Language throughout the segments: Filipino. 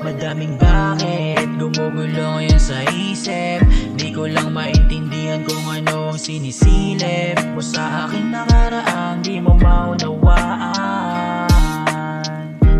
Madaming bakit gumugulo ngayon sa isip. Di ko lang maintindihan kung ano ang sinisilip mo sa aking nakaraang di mo maunawaan.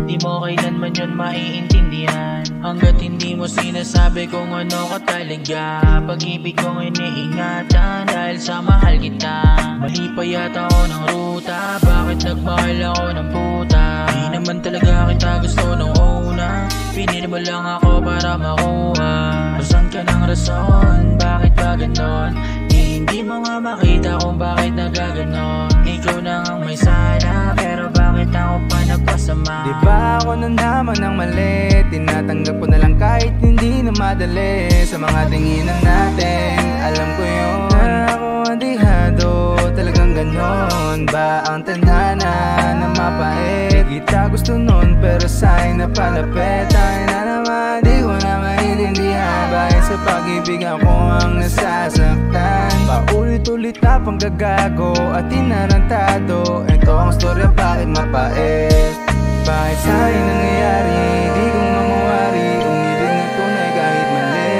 Di mo kailanman yun maiintindihan hanggat hindi mo sinasabi kung ano ka talaga. Pag-ibig kong iniingatan dahil sa mahal kita. Mali pa yata ako ng ruta, bakit nagmahal ako ng puta? Di naman talaga kita gusto nung una, pinili mo lang ako para makuha. Rason ka ng rason, bakit ba ganon? Hindi mo nga makita kung bakit nagaganon. Ikaw na ang may sana, pero bakit ako pa nagpasama? Di ba ako na naman ang mali? Tinatanggap ko na lang kahit hindi na madali. Sa mga tinginan natin, alam ko yun na ako adihado. Talagang ganon ba ang tadhana na mapait? Di kita gusto nun pero sa'yo na palapit. Ay na naman, di ko na maintindihan bakit sa pag-ibig ako ang nasasaktan. Paulit-ulit na panggagago at tinarantado. Ito ang storya, bakit mapait? Bakit sa'yo nangyayari? Di ko mamawari. Umibig na tunay kahit mali.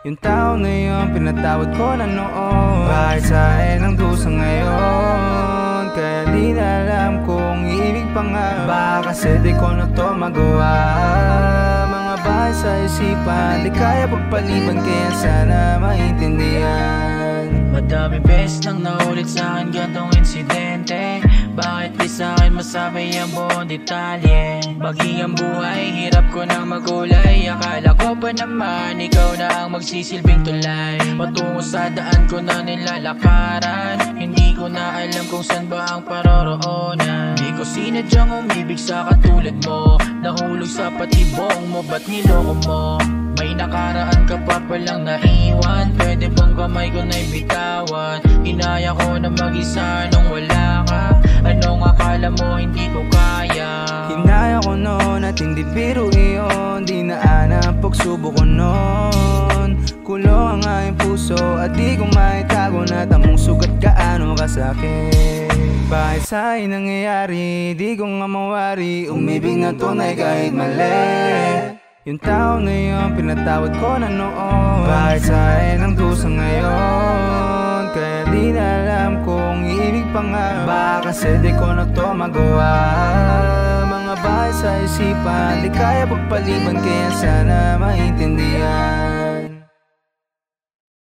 Yung tao na yun, pinatawad ko na noon. Bakit sa'yo ang dusa ngayon? Kaya di na alam kung iibig pa nga ba. Kasi di ko na to magawa. Mga bahay sa isipan, di kaya pagpaliban, kaya sana maintindihan. Madami beses nang naulit sa'kin gantong insidente. Bakit di sa'kin masabi ang buong detalye? Maging ang buhay, hirap ko nang magulay. Akala ko pa naman ikaw na ang magsisilbing tulay. Patungo sa daan ko na nilalakaran. Hindi ko na alam kung saan ba ang paroroonan. Di ko sinadyang umibig sa katulad mo. Nahulog sa patibong mo, ba't niloko mo? May nakaraan ka pa palang naiwan. Pwede bang kamay ko na ibitawan? Inaya ko na mag-isa nung wala ka. Anong akala mo hindi ko kaya? Hinaya ko noon at hindi biro iyon. Di naan ang pagsubok ko noon. Kulong ang aking puso at di ko maitago na tamong sugat kaano ka sa'kin. Bakit sa'yo nangyayari? Di ko nga mawari. Umibig na tunay kahit mali. Yung tao na yun, pinatawad ko na noon. Bakit sa'yo ang dusa ngayon? Kaya di na alam kung iibig pa nga ba. Kasi di ko na to magawa. Mga bahay sa isipan, di kaya pagpaliban, kaya sana maintindihan.